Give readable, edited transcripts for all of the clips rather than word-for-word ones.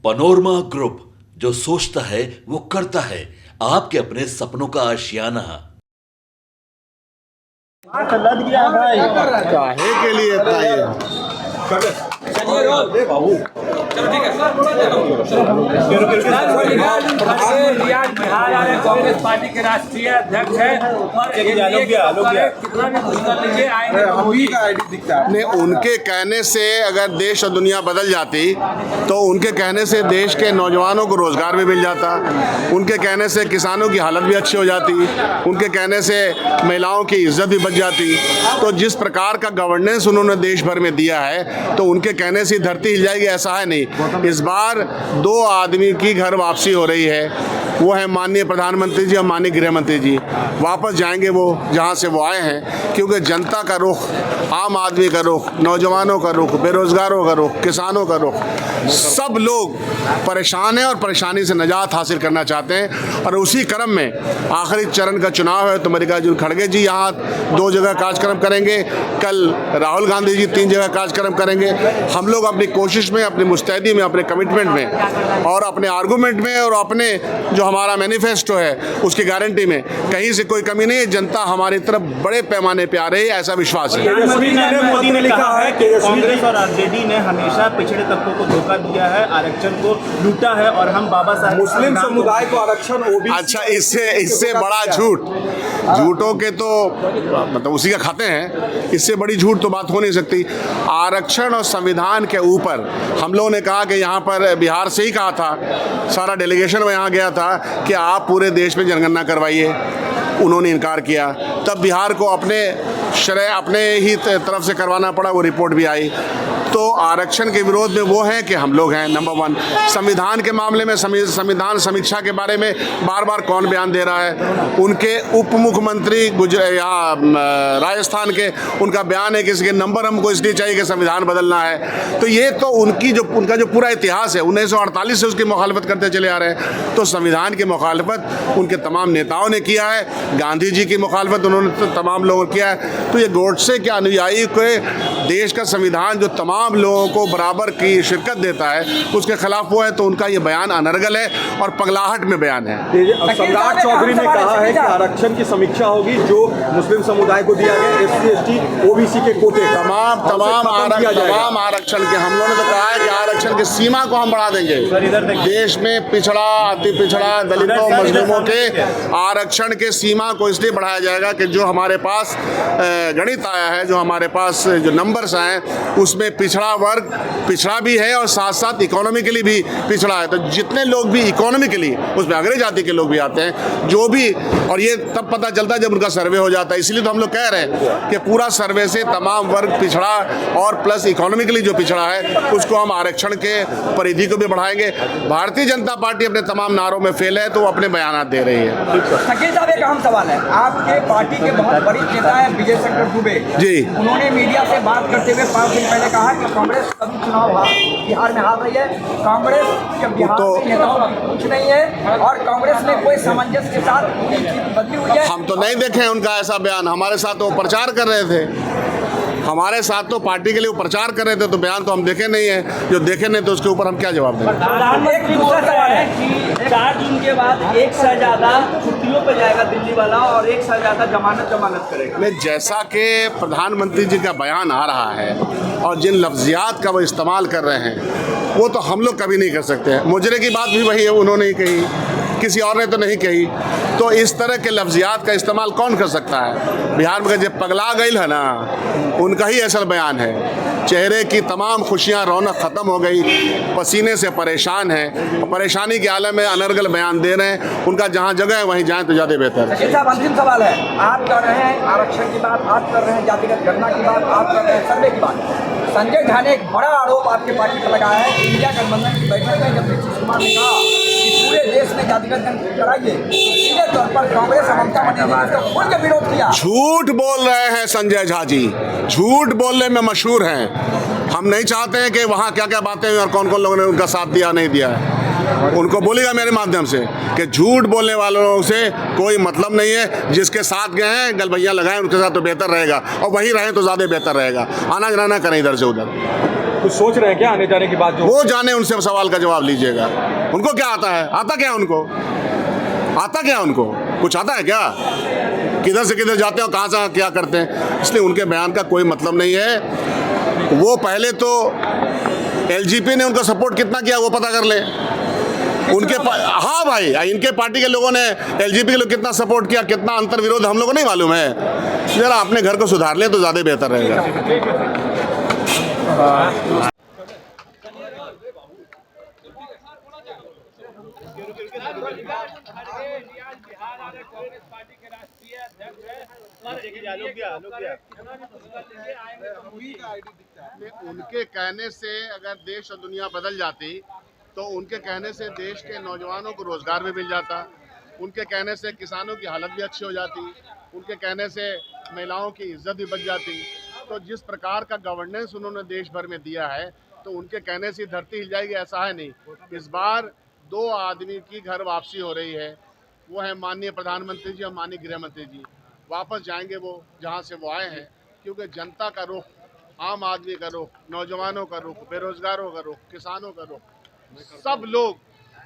Panorama group, जो सोचता है वो करता है। आपके अपने सपनों का आशियाना। लद गया भाई, काहे के लिए था ये? कांग्रेस पार्टी के राष्ट्रीय अध्यक्ष है और नहीं, उनके कहने से अगर देश और दुनिया बदल जाती तो उनके कहने से देश के नौजवानों को रोजगार भी मिल जाता, उनके कहने से किसानों की हालत भी अच्छी हो जाती, उनके कहने से महिलाओं की इज्जत भी बच जाती। तो जिस प्रकार का गवर्नेंस उन्होंने देश भर में दिया है तो उनके कहने से धरती हिल जाएगी ऐसा है नहीं। इस बार 2 आदमी की घर वापसी हो रही है, वो है माननीय प्रधानमंत्री जी और माननीय गृह मंत्री जी। वापस जाएंगे वो जहां से वो आए हैं, क्योंकि जनता का रुख, आम आदमी का रुख, नौजवानों का रुख, बेरोजगारों का रुख, किसानों का रुख, सब लोग परेशान हैं और परेशानी से निजात हासिल करना चाहते हैं। और उसी क्रम में आखिरी चरण का चुनाव है तो मल्लिकार्जुन खड़गे जी यहाँ 2 जगह कार्यक्रम करेंगे, कल राहुल गांधी जी 3 जगह कार्यक्रम करेंगे। हम लोग अपनी कोशिश में, अपनी मुस्तैदी में, अपने कमिटमेंट में और अपने आर्गूमेंट में और अपने जो हमारा मैनिफेस्टो है उसकी गारंटी में कहीं से कोई कमी नहीं है। जनता हमारी तरफ बड़े पैमाने पे आ रही है, ऐसा विश्वास है। मोदी ने लिखा है कि कांग्रेस और आरजेडी ने हमेशा पिछड़े तबकों को धोखा दिया है, आरक्षण को लूटा है और हम बाबा साहब मुस्लिम समुदाय को आरक्षण ओबीसी। अच्छा, इससे बड़ा झूठों के तो मतलब उसी का खाते हैं, इससे बड़ी झूठ तो बात हो नहीं सकती। आरक्षण और संविधान के ऊपर हम लोगों ने कहा कि यहाँ पर बिहार से ही कहा था, सारा डेलीगेशन में यहाँ गया था कि आप पूरे देश में जनगणना करवाइए, उन्होंने इनकार किया। तब बिहार को अपने ही तरफ से करवाना पड़ा, वो रिपोर्ट भी आई। तो आरक्षण के विरोध में वो हैं कि हम लोग हैं नंबर 1। संविधान के मामले में संविधान समीक्षा के बारे में बार बार कौन बयान दे रहा है? उनके उप मुख्यमंत्री राजस्थान के, उनका बयान है कि इसके नंबर हमको इसलिए चाहिए कि संविधान बदलना है। तो ये तो उनका जो पूरा इतिहास है 1948 से उसकी मुखालफत करते चले आ रहे हैं। तो संविधान की मुखालफत उनके तमाम नेताओं ने किया है, गांधी जी की मुखालफत उन्होंने तो तमाम लोगों किया है। तो ये गोडसे के अनुयायी के देश का संविधान जो तमाम लोगों को बराबर की शिरकत देता है उसके खिलाफ वो है, तो उनका ये बयान अनर्गल है और पगलाहट में बयान है। सम्राट चौधरी ने कहा है कि आरक्षण की समीक्षा होगी जो मुस्लिम समुदाय को दिया गया, SC ST OBC के कोटे तमाम आरक्षण के, हम लोगों ने तो कहा है कि आरक्षण की सीमा को हम बढ़ा देंगे। देश में पिछड़ा, अति पिछड़ा, दलितों, मजलूमों के आरक्षण के सीमा को इसलिए बढ़ाया जाएगा कि जो हमारे पास गणित आया है, जो हमारे पास जो नंबर्स आए उसमें पिछड़ा वर्ग पिछड़ा भी है और साथ साथ इकोनॉमिकली भी पिछड़ा है। तो जितने लोग भी इकोनॉमिकली, उसमें अग्रणी जाति के लोग भी आते हैं जो भी, और ये तब पता चलता है जब उनका सर्वे हो जाता है। इसलिए तो हम लोग कह रहे हैं कि पूरा सर्वे से तमाम वर्ग पिछड़ा और प्लस इकोनॉमिकली जो पिछड़ा है उसको हम आरक्षण के परिधि को भी बढ़ाएंगे। भारतीय जनता पार्टी अपने तमाम नारों में फेल है तो वो अपने बयान दे रही है। शकील साहब, एक अहम सवाल है, आपके पार्टी के बहुत बड़ी नेता है विजय शंकर दुबे जी, उन्होंने मीडिया से बात करते हुए 5 दिन पहले कहा कि कांग्रेस कभी चुनाव बिहार में हार रही है, कांग्रेस के बिहार में नेताओं का कुछ नहीं है और कांग्रेस में कोई सामंजस्य के साथ बदली हुई है। हम तो नहीं देखे उनका ऐसा बयान, हमारे साथ वो प्रचार कर रहे थे, हमारे साथ तो पार्टी के लिए वो प्रचार कर रहे थे, तो बयान तो हम देखे नहीं है। जो देखे नहीं तो उसके ऊपर हम क्या जवाब देंगे? प्रधानमंत्री दूसरा सवाल है कि 4 जून के बाद 1 शहजादा छुट्टियों पर जाएगा दिल्ली वाला और 1 शहजादा जमानत करेगा। नहीं, जैसा कि प्रधानमंत्री जी का बयान आ रहा है और जिन लफ्जियात का वो इस्तेमाल कर रहे हैं वो तो हम लोग कभी नहीं कर सकते। मुजरे की बात भी वही है, उन्होंने ही कही, किसी और ने तो नहीं कही। तो इस तरह के लफ्जियात का इस्तेमाल कौन कर सकता है? बिहार में जब पगला गई है ना, उनका ही असल बयान है। चेहरे की तमाम खुशियां, रौनक ख़त्म हो गई, पसीने से परेशान है, परेशानी के आलम में अनर्गल बयान दे रहे हैं। उनका जहां जगह है वहीं जाएं तो ज़्यादा बेहतर है। साहब, अंतिम सवाल है, आप कर रहे हैं आरक्षण की बात, आप कर रहे हैं जातिगत गणना की बात, आप कर रहे हैं सर्वे की बात। संजय झा ने एक बड़ा आरोप आपके पार्टी पर लगाया है कि इंडिया गठबंधन की बैठक में जब नीतीश कुमार ने कहा कि पूरे देश में जातिगत गणना कराइए, सीधे तौर पर कांग्रेस और ममता बनर्जी ने खुल के विरोध किया। झूठ बोल रहे हैं संजय झा जी, झूठ बोलने में मशहूर हैं। हम नहीं चाहते हैं कि वहाँ क्या क्या बातें हुई और कौन कौन लोगों ने उनका साथ दिया नहीं दिया है। उनको बोलेगा मेरे माध्यम से कि झूठ बोलने वालों से कोई मतलब नहीं है। जिसके साथ गए हैं गलबैया लगाएं, उनके साथ तो बेहतर रहेगा और वहीं रहें तो ज़्यादा बेहतर रहेगा। आना जाना करें इधर से उधर। कुछ सोच रहे हैं क्या आने जाने की बात जो वो जाने, उनसे सवाल का जवाब लीजिएगा। उनको क्या आता है? आता क्या उनको? आता क्या उनको? कुछ आता है क्या? किधर से किधर जाते हैं और कहाँ से क्या करते हैं? इसलिए उनके बयान का कोई मतलब नहीं है। वो पहले तो एलजीपी ने उनका सपोर्ट कितना किया वो पता कर ले। हाँ भाई, इनके पार्टी के लोगों ने एलजीपी के लोग कितना सपोर्ट किया, कितना अंतर विरोध हम लोगों को नहीं मालूम है। जरा अपने घर को सुधार ले तो ज़्यादा बेहतर रहेगा। उनके कहने से अगर देश और दुनिया बदल जाती तो उनके कहने से देश के नौजवानों को रोजगार भी मिल जाता, उनके कहने से किसानों की हालत भी अच्छी हो जाती, उनके कहने से महिलाओं की इज्जत भी बच जाती। तो जिस प्रकार का गवर्नेंस उन्होंने देश भर में दिया है तो उनके कहने से धरती हिल जाएगी ऐसा है नहीं। इस बार 2 आदमी की घर वापसी हो रही है, वो है माननीय प्रधानमंत्री जी और माननीय गृह मंत्री जी। वापस जाएंगे वो जहाँ से वो आए हैं, क्योंकि जनता का रुख, आम आदमी का रुख, नौजवानों का रुख, बेरोजगारों का रुख, किसानों का रुख, सब लोग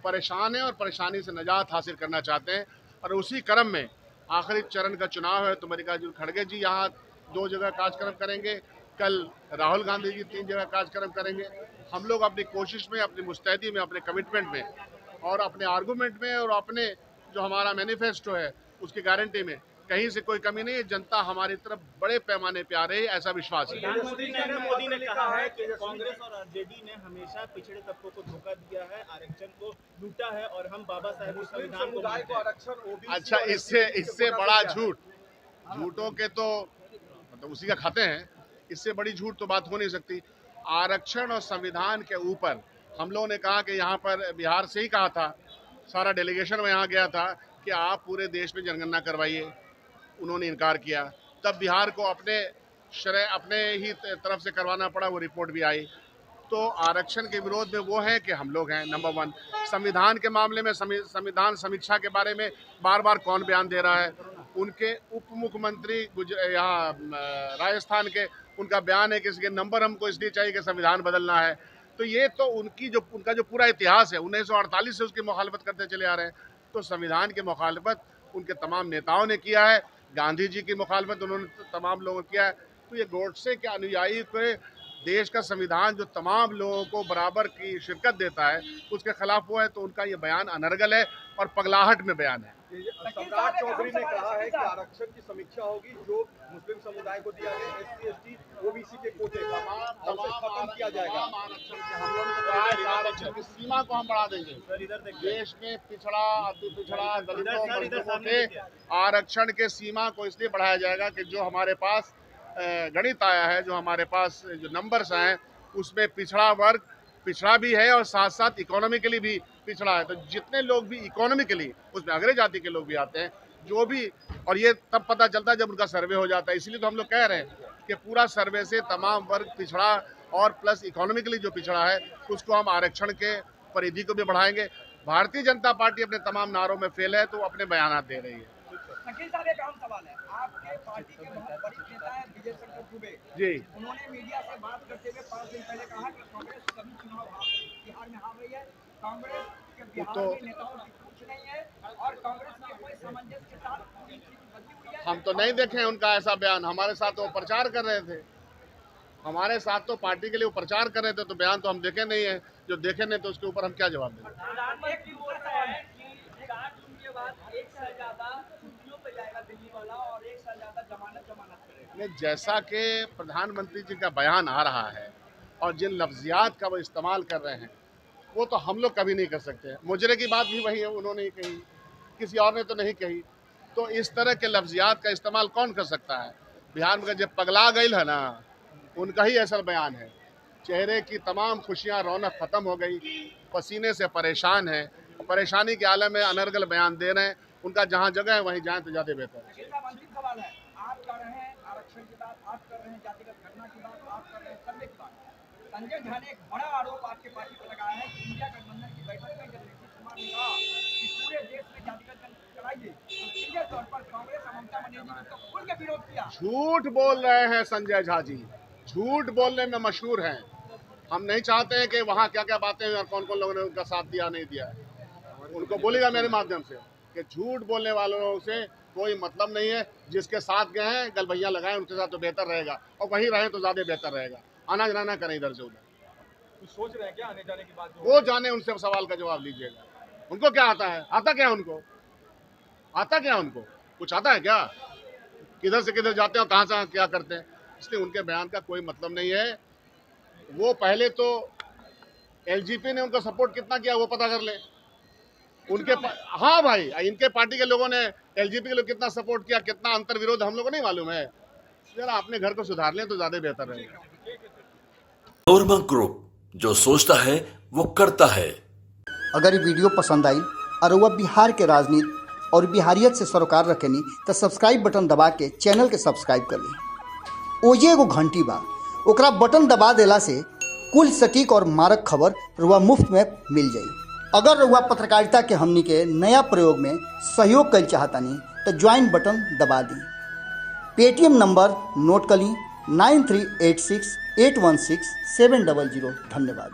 परेशान हैं और परेशानी से निजात हासिल करना चाहते हैं। और उसी क्रम में आखिरी चरण का चुनाव है तो मल्लिकार्जुन खड़गे जी यहाँ 2 जगह कार्यक्रम करेंगे, कल राहुल गांधी जी 3 जगह कार्यक्रम करेंगे। हम लोग अपनी कोशिश में, अपनी मुस्तैदी में, अपने कमिटमेंट में और अपने आर्गूमेंट में और अपने जो हमारा मैनिफेस्टो है उसकी गारंटी में कहीं से कोई कमी नहीं है। जनता हमारी तरफ बड़े पैमाने पे आ रही है, ऐसा विश्वास है। प्रधानमंत्री नरेंद्र मोदी ने कहा है कि कांग्रेस और आरजेडी ने हमेशा पिछड़े तबकों को धोखा दिया है, आरक्षण को लूटा है और हम बाबा साहेब के संविधान को आरक्षण। अच्छा, इससे बड़ा झूठों के तो मतलब उसी का खाते हैं। इससे बड़ी झूठ तो बात हो नहीं सकती। आरक्षण और संविधान के ऊपर हम लोगों ने कहा कि यहाँ पर बिहार से ही कहा था, सारा डेलीगेशन में यहाँ गया था कि आप पूरे देश में जनगणना करवाइए। उन्होंने इनकार किया, तब बिहार को अपने ही तरफ से करवाना पड़ा, वो रिपोर्ट भी आई। तो आरक्षण के विरोध में वो है कि हम लोग हैं नंबर 1। संविधान के मामले में संविधान समीक्षा के बारे में बार बार कौन बयान दे रहा है? उनके उप मुख्यमंत्री यहाँ राजस्थान के, उनका बयान है कि इसके नंबर हमको इसलिए चाहिए कि संविधान बदलना है। तो ये तो उनका जो पूरा इतिहास है 1948 से उसकी मुखालफत करते चले आ रहे हैं। तो संविधान की मुखालफत उनके तमाम नेताओं ने किया है, गांधी जी की मुखालफत उन्होंने तमाम लोगों ने किया है। तो ये गोडसे के अनुयायी के देश का संविधान जो तमाम लोगों को बराबर की शिरकत देता है उसके खिलाफ वो है, तो उनका ये बयान अनर्गल है और पगलाहट में बयान है। सम्राट चौधरी ने कहा है कि आरक्षण की समीक्षा होगी जो मुस्लिम समुदाय को दिया गया SC ST OBC के कोटे का खत्म किया जाएगा। आरक्षण की सीमा को हम बढ़ा देंगे। देश में पिछड़ा, अति पिछड़ा, दलितों, मजदूरों के आरक्षण के सीमा को इसलिए बढ़ाया जाएगा कि जो हमारे पास गणित आया है, जो हमारे पास जो नंबर्स आए हैं उसमें पिछड़ा वर्ग पिछड़ा भी है और साथ साथ इकोनॉमिकली भी पिछड़ा है। तो जितने लोग भी इकोनॉमिकली, उसमें अग्रणी जाति के लोग भी आते हैं जो भी, और ये तब पता चलता है जब उनका सर्वे हो जाता है। इसीलिए तो हम लोग कह रहे हैं कि पूरा सर्वे से तमाम वर्ग पिछड़ा और प्लस इकोनॉमिकली जो पिछड़ा है उसको हम आरक्षण के परिधि को भी बढ़ाएंगे। भारतीय जनता पार्टी अपने तमाम नारों में फेल है तो अपने बयान दे रही है। शकील साहब, एक आम सवाल है, आपके पार्टी के बहुत बड़े नेता हैं विजय शंकर दुबे जी, उन्होंने मीडिया से बात करते हुए 5 दिन पहले कहा कि कांग्रेस सभी चुनाव बिहार में हार रही है, कांग्रेस के बिहार में नेताओं की कुछ नहीं है और कांग्रेस में कोई सामंजस्य के साथ पूरी स्थिति बदली हुई है। हम तो नहीं देखे हैं उनका ऐसा बयान। हमारे साथ वो प्रचार कर रहे थे, हमारे साथ तो पार्टी के लिए वो प्रचार कर रहे थे, तो बयान तो हम देखे नहीं है। जो देखे नहीं तो उसके ऊपर हम क्या जवाब दें? प्रधानमंत्री बोलता है कि 4 जून के बाद 1 साल ज्यादा छुट्टियों पे जाएगा दिल्ली वाला और 1 साल ज्यादा जमानत करेगा। नहीं, जैसा कि प्रधानमंत्री जी का बयान आ रहा है और जिन लफ्जियात का वो इस्तेमाल कर रहे हैं वो तो हम लोग कभी नहीं कर सकते। मुजरे की बात भी वही है, उन्होंने ही कही, किसी और ने तो नहीं कही। तो इस तरह के लफ्जियात का इस्तेमाल कौन कर सकता है? बिहार में जब पगला गई है ना, उनका ही ऐसा बयान है। चेहरे की तमाम खुशियाँ, रौनक ख़त्म हो गई, पसीने से परेशान है, परेशानी के आलम में अनर्गल बयान दे रहे हैं। उनका जहाँ जगह है वहीं जाएँ तो ज़्यादा बेहतर है। अंतिम सवाल है, आप कर रहे हैं आरक्षण की बात, आप कर रहे हैं जातिगत गणना की बात, आप कर रहे हैं सर्वे की बात। संजय झा ने एक बड़ा आरोप आपके पार्टी पर लगाया है कि इंडिया गठबंधन की बैठक में जब नीतीश कुमार ने कहा कि पूरे देश में जातिगत गणना कराइए तो सीधे तौर पर कांग्रेस और ममता बनर्जी ने उसका खुल के विरोध किया। झूठ बोल रहे हैं संजय झा जी, झूठ बोलने में मशहूर हैं। हम नहीं चाहते हैं कि वहाँ क्या क्या बातें हुई और कौन कौन लोगों ने उनका साथ दिया नहीं दिया है। उनको बोलेगा मेरे माध्यम से कि झूठ बोलने वालों से कोई मतलब नहीं है। जिसके साथ गए हैं गलबैया लगाएं, उनके साथ तो बेहतर रहेगा, और वहीं रहें तो ज़्यादा बेहतर रहेगा। आना जाना ना करें इधर से उधर। कुछ सोच रहे हैं क्या आने जाने की बात? वो जाने, उनसे सवाल का जवाब लीजिएगा। उनको क्या आता है? आता क्या उनको? आता क्या उनको? कुछ आता है क्या? किधर से किधर जाते हैं और कहाँ से क्या करते हैं? इसलिए उनके बयान का कोई मतलब नहीं है। वो पहले तो एलजीपी ने उनका सपोर्ट कितना किया वो पता कर ले। उनके हाँ भाई, इनके पार्टी के लोगों ने एलजीपी के लोग कितना सपोर्ट किया, कितना अंतर विरोध हम लोगों को नहीं मालूम है। जरा अपने घर को सुधार लें तो ज्यादा बेहतर रहेगा। नोरमा ग्रुप, जो सोचता है वो करता है। अगर ये वीडियो पसंद आई और वह बिहार के राजनीति और बिहारियत से सरोकार रखेनी तो सब्सक्राइब बटन दबा के चैनल के सब्सक्राइब कर ली। ओजे एगो घंटी बा, ओकरा बटन दबा देला से कुल सटीक और मारक खबर रुआ मुफ्त में मिल जाई। अगर रुआ पत्रकारिता के हमनी के नया प्रयोग में सहयोग कर चाहतानी तो ज्वाइन बटन दबा दी। पेटीएम नंबर नोट कर ली 9386816700। धन्यवाद।